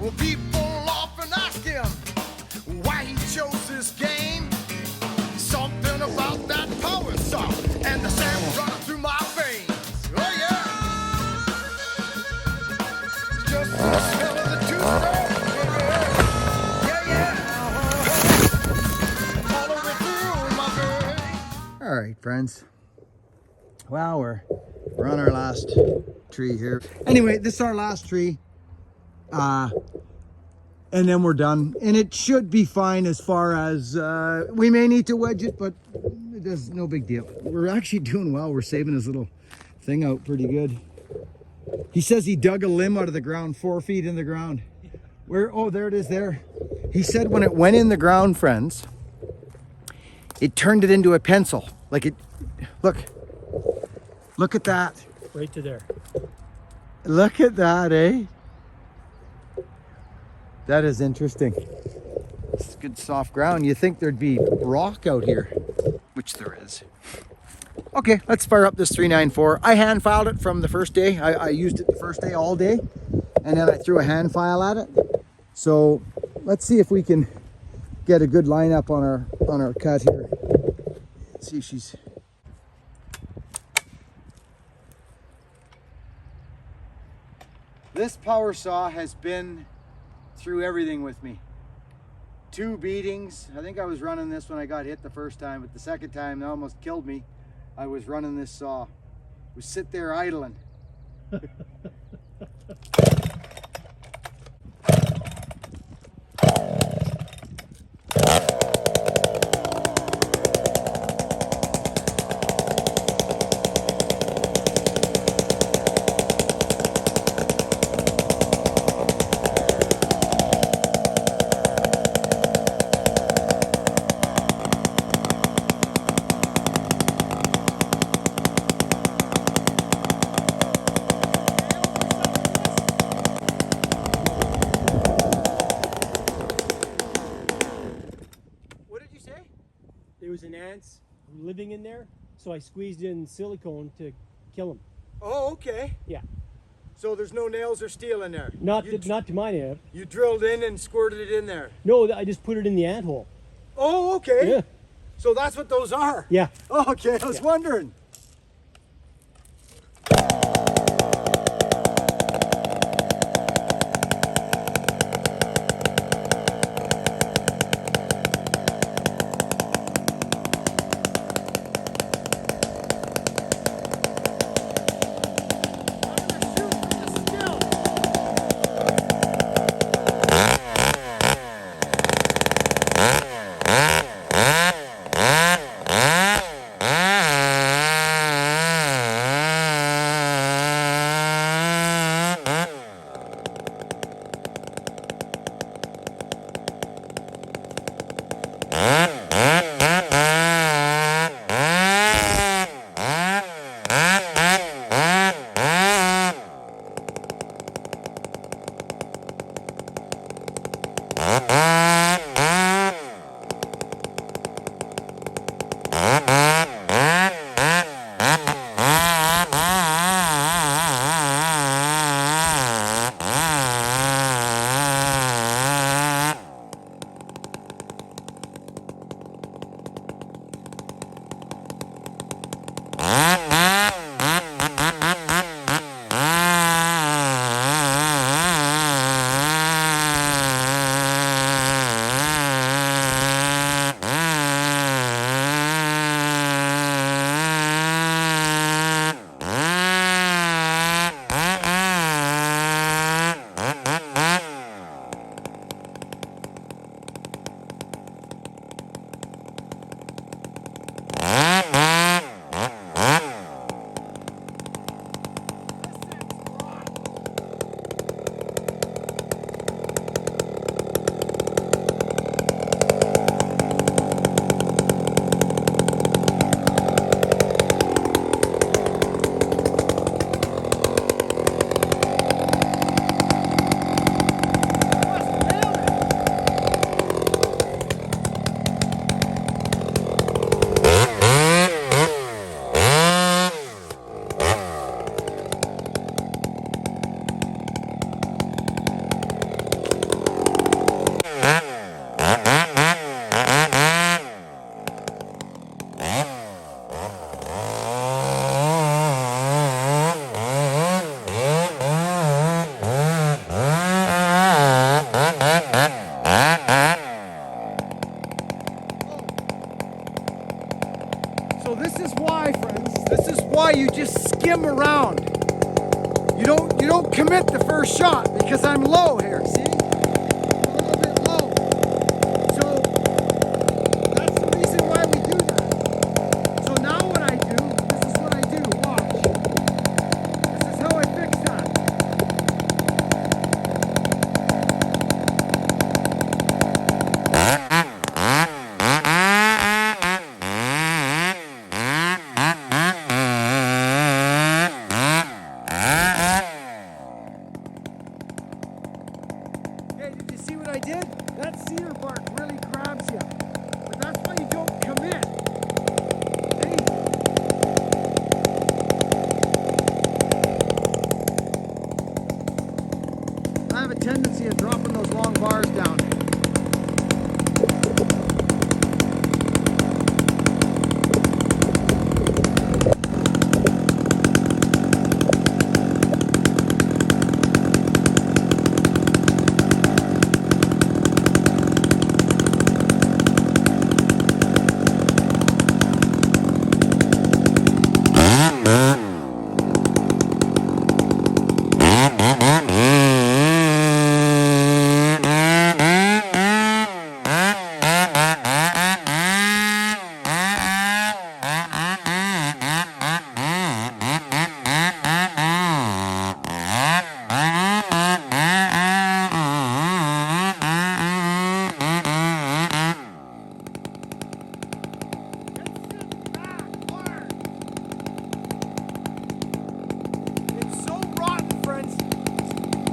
Well, people often ask him why he chose this game. Something about that power saw and the sand running through my veins. Oh yeah, just the smell of the two-stone. All right, friends. Well, we're on our last tree here. Anyway, this is our last tree. And then we're done. And it should be fine as far as we may need to wedge it, but there's no big deal. We're actually doing well. We're saving his little thing out pretty good. He says he dug a limb out of the ground, 4 feet in the ground. Where? Oh, there it is there. He said when it went in the ground, friends, it turned it into a pencil. Like it, look at that. Right to there. Look at that, eh? That is interesting. It's good soft ground. You think there'd be rock out here, which there is. Okay, let's fire up this 394. I hand filed it from the first day. I used it the first day, all day, and then I threw a hand file at it. So let's see if we can get a good lineup on our cut here. Let's see if she's. This power saw has been through everything with me. 2 beatings. I think I was running this when I got hit the first time, but the second time it almost killed me. I was running this saw. I would sit there idling. There was an ant living in there, so I squeezed in silicone to kill him. Oh, okay. Yeah. So there's no nails or steel in there? Not to my ant. You drilled in and squirted it in there? No, I just put it in the ant hole. Oh, okay. Yeah. So that's what those are? Yeah. Oh, okay, I was wondering. come around. You don't commit the first shot because I'm low here, see? I'm a little bit low. So that's the reason why we do that. So now what I do, this is what I do, watch. This is how I fix that. Did you see what I did? That cedar bark really grabs you. But that's why you don't commit. See? I have a tendency of dropping those long bars down.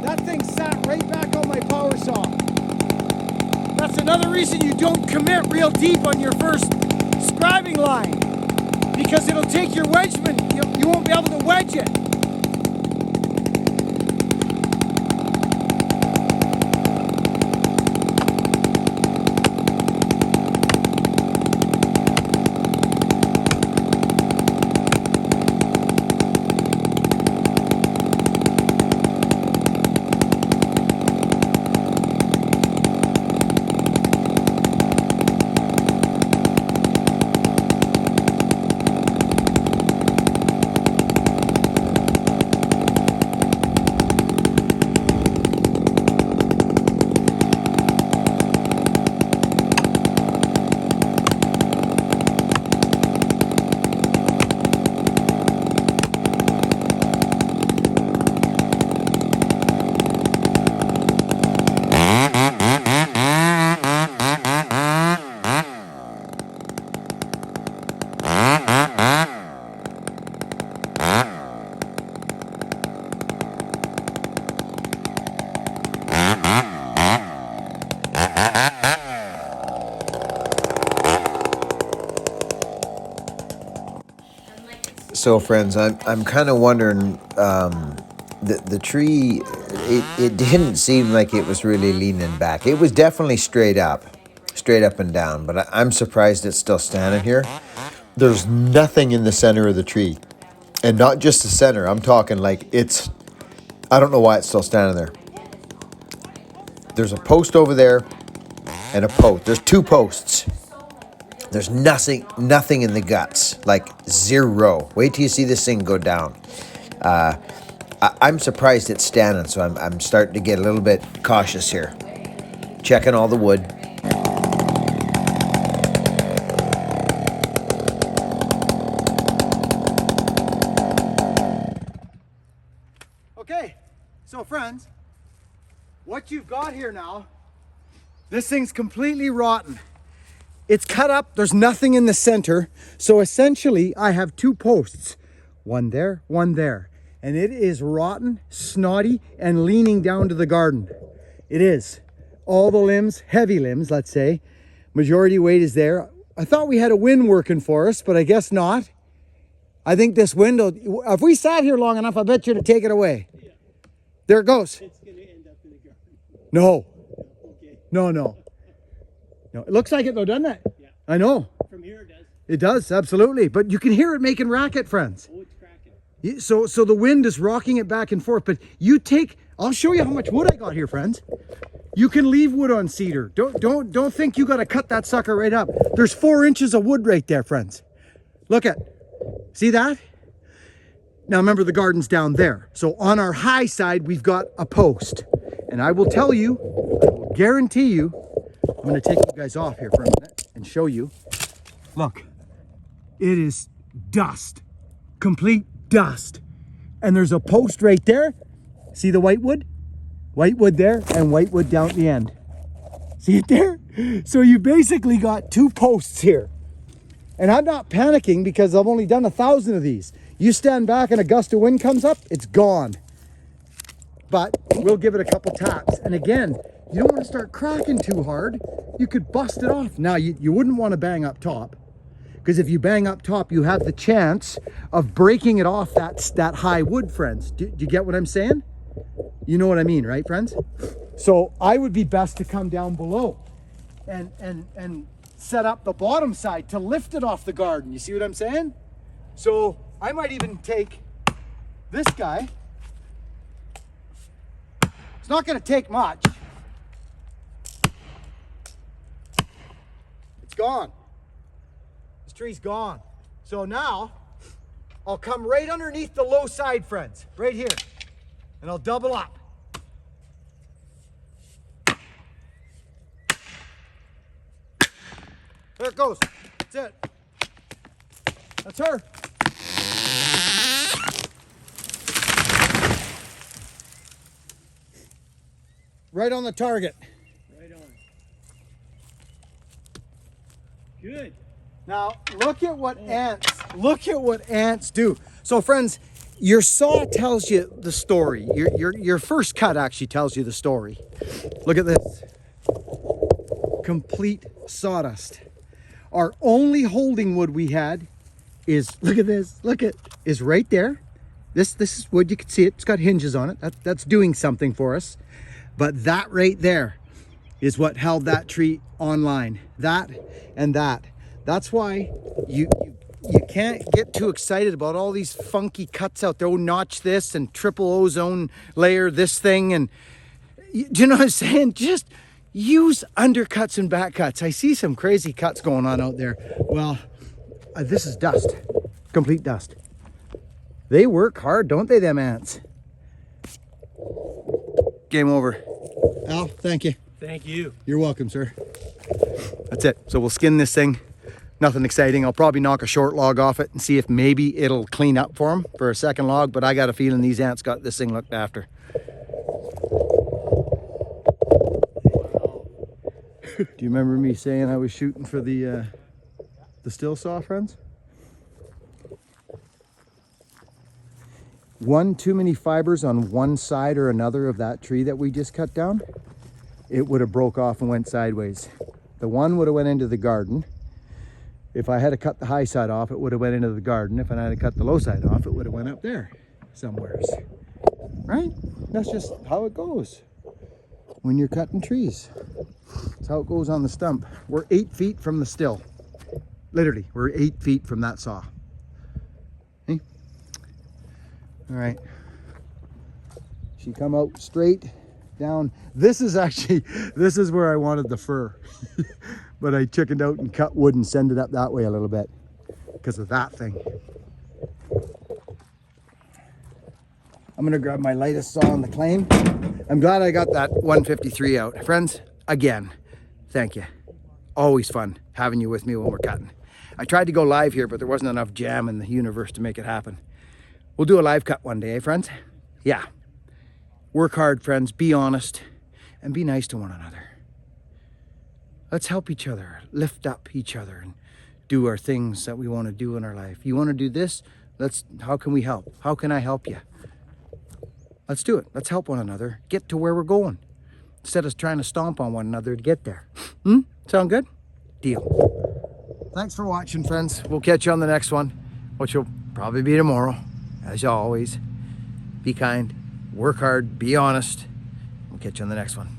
That thing sat right back on my power saw. That's another reason you don't commit real deep on your first scribing line, because it'll take your wedgement. You won't be able to wedge it. So friends, I'm kind of wondering, the tree, it didn't seem like it was really leaning back. It was definitely straight up and down, but I'm surprised it's still standing here. There's nothing in the center of the tree, and not just the center. I'm talking like I don't know why it's still standing there. There's a post over there and a post. There's two posts. There's nothing in the guts, like zero. Wait till you see this thing go down. I'm surprised it's standing, so I'm starting to get a little bit cautious here. Checking all the wood. Okay, so friends, what you've got here now, this thing's completely rotten. It's cut up, there's nothing in the center. So essentially I have two posts, one there, one there. And it is rotten, snotty, and leaning down to the garden. It is. All the limbs, heavy limbs, let's say, majority weight is there. I thought we had a wind working for us, but I guess not. I think this window, if we sat here long enough, I bet you to take it away. Yeah. There it goes. It's going to end up in the garden. No. Okay. No. No, it looks like it though, doesn't it? Yeah. I know. From here it does. It does, absolutely. But you can hear it making racket, friends. Oh, it's cracking. So the wind is rocking it back and forth. But I'll show you how much wood I got here, friends. You can leave wood on cedar. Don't think you got to cut that sucker right up. There's 4 inches of wood right there, friends. Look at, see that? Now remember, the garden's down there. So on our high side, we've got a post. And I will tell you, I will guarantee you, I'm gonna take you guys off here for a minute and show you. Look, it is dust, complete dust. And there's a post right there. See the whitewood? Whitewood there and whitewood down at the end. See it there? So you basically got 2 posts here. And I'm not panicking because I've only done 1,000 of these. You stand back and a gust of wind comes up, it's gone. But we'll give it a couple taps. And again, you don't want to start cracking too hard. You could bust it off. Now, you wouldn't want to bang up top, because if you bang up top, you have the chance of breaking it off that high wood, friends. Do you get what I'm saying? You know what I mean, right, friends? So I would be best to come down below and set up the bottom side to lift it off the garden. You see what I'm saying? So I might even take this guy. It's not going to take much. It's gone. This tree's gone. So now I'll come right underneath the low side, friends, right here, and I'll double up. There it goes. That's it. That's her. Right on the target. Right on. Good. Now look at what ants do. So friends, your saw tells you the story. Your first cut actually tells you the story. Look at this. Complete sawdust. Our only holding wood we had is, look at this, is right there. This is wood, you can see it, it's got hinges on it. That's doing something for us. But that right there is what held that tree online. That and that. That's why you can't get too excited about all these funky cuts out there. Oh, notch this and triple ozone layer this thing. And do you know what I'm saying? Just use undercuts and back cuts. I see some crazy cuts going on out there. Well, this is dust, complete dust. They work hard, don't they, them ants? Game over. Al, thank you. Thank you. You're welcome, sir. That's it. So we'll skin this thing. Nothing exciting. I'll probably knock a short log off it and see if maybe it'll clean up for them for a second log, but I got a feeling these ants got this thing looked after. Do you remember me saying I was shooting for the still saw, friends? One too many fibers on one side or another of that tree that we just cut down, it would have broke off and went sideways. The one would have went into the garden. If I had to cut the high side off, it would have went into the garden. If I had to cut the low side off, it would have went up there somewheres. Right? That's just how it goes when you're cutting trees. That's how it goes on the stump. We're 8 feet from the still. Literally, we're 8 feet from that saw. Okay? All right. She come out straight down. This is where I wanted the fur. But I chickened out and cut wood and send it up that way a little bit because of that thing. I'm gonna grab my lightest saw on the claim. I'm glad I got that 153 out. Friends, again, thank you. Always fun having you with me when we're cutting. I tried to go live here, but there wasn't enough jam in the universe to make it happen. We'll do a live cut one day, eh, friends? Yeah. Work hard, friends. Be honest and be nice to one another. Let's help each other, lift up each other, and do our things that we want to do in our life. You want to do this? How can we help? How can I help you? Let's do it. Let's help one another get to where we're going instead of trying to stomp on one another to get there. Sound good? Deal. Thanks for watching, friends. We'll catch you on the next one, which will probably be tomorrow. As always, be kind, work hard, be honest. We'll catch you on the next one.